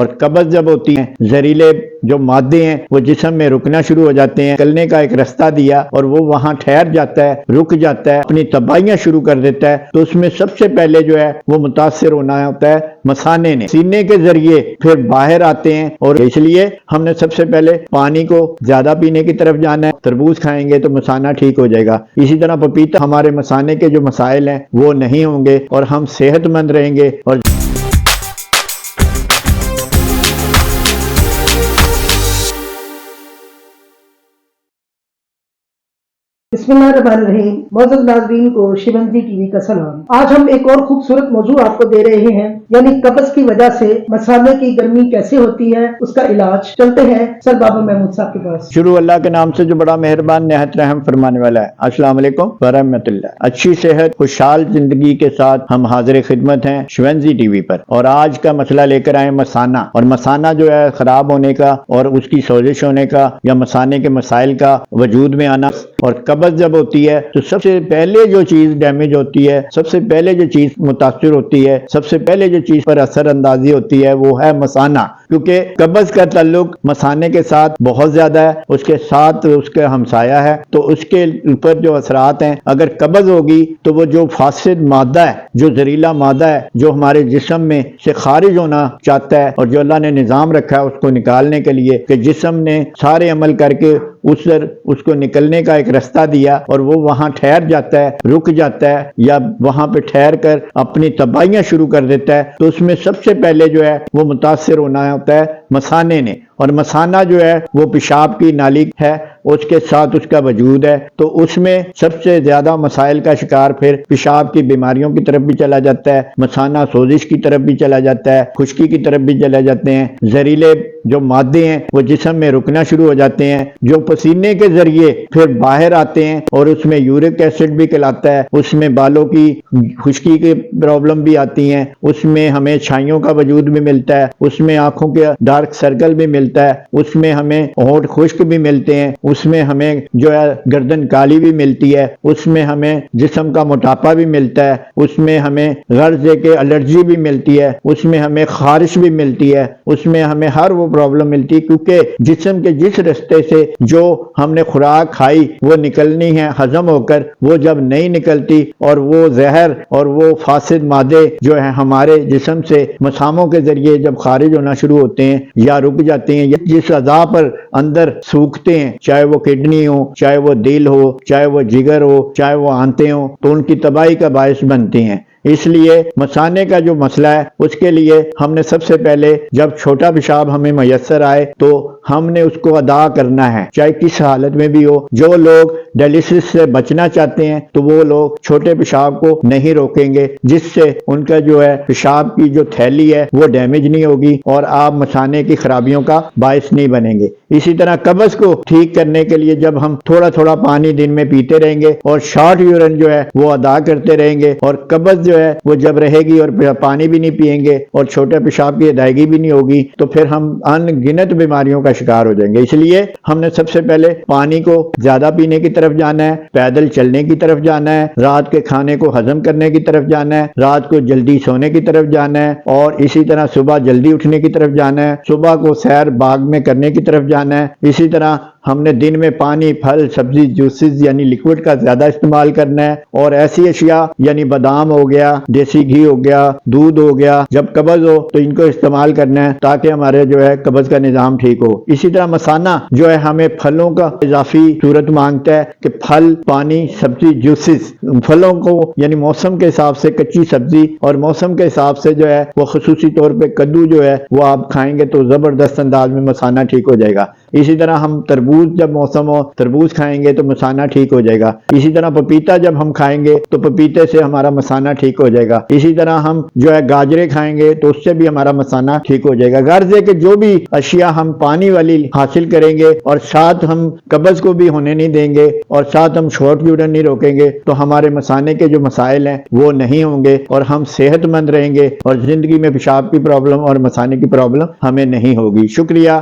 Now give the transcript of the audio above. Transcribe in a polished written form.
اور قبض جب ہوتی ہے زہریلے جو مادے ہیں وہ جسم میں رکنا شروع ہو جاتے ہیں، نکلنے کا ایک رستہ دیا اور وہ وہاں ٹھہر جاتا ہے، رک جاتا ہے، اپنی تباہیاں شروع کر دیتا ہے، تو اس میں سب سے پہلے جو ہے وہ متاثر ہونا ہوتا ہے مثانے نے، سینے کے ذریعے پھر باہر آتے ہیں، اور اس لیے ہم نے سب سے پہلے پانی کو زیادہ پینے کی طرف جانا ہے۔ تربوز کھائیں گے تو مثانہ ٹھیک ہو جائے گا، اسی طرح پپیتا، ہمارے مثانے کے جو مسائل ہیں وہ نہیں ہوں گے اور ہم صحت مند رہیں گے۔ اور بسم اللہ الرحمن الرحیم۔ معزز ناظرین کو شیونزی ٹی وی کا سلام۔ آج ہم ایک اور خوبصورت موضوع آپ کو دے رہے ہیں، یعنی قبض کی وجہ سے مثانے کی گرمی کیسے ہوتی ہے، اس کا علاج۔ چلتے ہیں سر بابا محمود صاحب کے پاس۔ شروع اللہ کے نام سے جو بڑا مہربان نہایت رحم فرمانے والا ہے۔ السلام علیکم ورحمۃ اللہ۔ اچھی صحت خوشحال زندگی کے ساتھ ہم حاضر خدمت ہیں شیونزی ٹی وی پر، اور آج کا مسئلہ لے کر آئے مثانہ، اور مثانہ جو ہے خراب ہونے کا اور اس کی سوزش ہونے کا یا مثانے کے مسائل کا وجود میں آنا، اور قبض جب ہوتی ہے تو سب سے پہلے جو چیز ڈیمیج ہوتی ہے، سب سے پہلے جو چیز متاثر ہوتی ہے، سب سے پہلے جو چیز پر اثر اندازی ہوتی ہے وہ ہے مثانہ، کیونکہ قبض کا تعلق مثانے کے ساتھ بہت زیادہ ہے، اس کے ساتھ اس کا ہمسایہ ہے، تو اس کے اوپر جو اثرات ہیں، اگر قبض ہوگی تو وہ جو فاسد مادہ ہے، جو زہریلا مادہ ہے، جو ہمارے جسم میں سے خارج ہونا چاہتا ہے، اور جو اللہ نے نظام رکھا ہے اس کو نکالنے کے لیے کہ جسم نے سارے عمل کر کے اس کو نکلنے کا ایک رستہ دیا اور وہ وہاں ٹھہر جاتا ہے، رک جاتا ہے، یا وہاں پہ ٹھہر کر اپنی تباہیاں شروع کر دیتا ہے، تو اس میں سب سے پہلے جو ہے وہ متاثر ہونا ہوتا ہے مثانے نے، اور مثانہ جو ہے وہ پیشاب کی نالی ہے، اس کے ساتھ اس کا وجود ہے، تو اس میں سب سے زیادہ مسائل کا شکار پھر پیشاب کی بیماریوں کی طرف بھی چلا جاتا ہے، مثانہ سوزش کی طرف بھی چلا جاتا ہے، خشکی کی طرف بھی چلا جاتے ہیں، زہریلے جو مادے ہیں وہ جسم میں رکنا شروع ہو جاتے ہیں، جو پسینے کے ذریعے پھر باہر آتے ہیں، اور اس میں یورک ایسڈ بھی کہلاتا ہے، اس میں بالوں کی خشکی کی پرابلم بھی آتی ہیں، اس میں ہمیں چھائیوں کا وجود بھی ملتا ہے، اس میں آنکھوں کے ڈارک سرکل بھی ملتا ہے، اس میں ہمیں ہونٹ خشک بھی ملتے ہیں، اس میں ہمیں جو ہے گردن کالی بھی ملتی ہے، اس میں ہمیں جسم کا موٹاپا بھی ملتا ہے، اس میں ہمیں غرض کے الرجی بھی ملتی ہے، اس میں ہمیں خارش بھی ملتی ہے، اس میں ہمیں ہر وہ پرابلم ملتی ہے، کیونکہ جسم کے جس رستے سے جو ہم نے خوراک کھائی وہ نکلنی ہے ہضم ہو کر، وہ جب نہیں نکلتی اور وہ زہر اور وہ فاسد مادے جو ہیں ہمارے جسم سے مساموں کے ذریعے جب خارج ہونا شروع ہوتے ہیں یا رک جاتے ہیں، یا جس اعضاء پر اندر سوکھتے ہیں، چاہے وہ کڈنی ہو، چاہے وہ دل ہو، چاہے وہ جگر ہو، چاہے وہ آنتیں ہوں، تو ان کی تباہی کا باعث بنتی ہیں۔ اس لیے مثانے کا جو مسئلہ ہے اس کے لیے ہم نے سب سے پہلے جب چھوٹا پیشاب ہمیں میسر آئے تو ہم نے اس کو ادا کرنا ہے، چاہے کس حالت میں بھی ہو۔ جو لوگ ڈائلسس سے بچنا چاہتے ہیں تو وہ لوگ چھوٹے پیشاب کو نہیں روکیں گے، جس سے ان کا جو ہے پیشاب کی جو تھیلی ہے وہ ڈیمیج نہیں ہوگی اور آپ مثانے کی خرابیوں کا باعث نہیں بنیں گے۔ اسی طرح قبض کو ٹھیک کرنے کے لیے جب ہم تھوڑا تھوڑا پانی دن میں پیتے رہیں گے اور شارٹ یورین جو ہے وہ ادا کرتے رہیں گے، اور قبض جو ہے وہ جب رہے گی اور پانی بھی نہیں پیئیں گے اور چھوٹے پیشاب کی ادائیگی بھی نہیں ہوگی، تو پھر ہم ان گنت بیماریوں کا شکار ہو جائیں گے۔ اس لیے ہم نے سب سے پہلے پانی کو زیادہ پینے کی طرف جانا ہے، پیدل چلنے کی طرف جانا ہے، رات کے کھانے کو ہضم کرنے کی طرف جانا ہے، رات کو جلدی سونے کی طرف جانا ہے، اور اسی طرح صبح جلدی اٹھنے کی طرف جانا ہے، صبح کو سیر باغ میں کرنے کی طرف جانا ہے۔ اسی طرح ہم نے دن میں پانی، پھل، سبزی، جوسز یعنی لیکوڈ کا زیادہ استعمال کرنا ہے، اور ایسی اشیاء یعنی بادام ہو گیا، دیسی گھی ہو گیا، دودھ ہو گیا، جب قبض ہو تو ان کو استعمال کرنا ہے تاکہ ہمارے جو ہے قبض کا نظام ٹھیک ہو۔ اسی طرح مثانہ جو ہے ہمیں پھلوں کا اضافی صورت مانگتا ہے کہ پھل، پانی، سبزی، جوسز، پھلوں کو یعنی موسم کے حساب سے کچی سبزی، اور موسم کے حساب سے جو ہے وہ خصوصی طور پہ کدو جو ہے وہ آپ کھائیں گے تو زبردست انداز میں مثانہ ٹھیک ہو جائے گا۔ اسی طرح ہم تربوز جب موسم ہو تربوز کھائیں گے تو مثانہ ٹھیک ہو جائے گا۔ اسی طرح پپیتا جب ہم کھائیں گے تو پپیتے سے ہمارا مثانہ ٹھیک ہو جائے گا۔ اسی طرح ہم جو ہے گاجریں کھائیں گے تو اس سے بھی ہمارا مثانہ ٹھیک ہو جائے گا۔ غرض ہے کہ جو بھی اشیاء ہم پانی والی حاصل کریں گے اور ساتھ ہم قبض کو بھی ہونے نہیں دیں گے اور ساتھ ہم شارٹ یورین نہیں روکیں گے تو ہمارے مثانے کے جو مسائل ہیں وہ نہیں ہوں گے اور ہم صحت مند رہیں گے اور زندگی میں پیشاب کی پرابلم اور مثانے کی پرابلم ہمیں نہیں ہوگی۔ شکریہ۔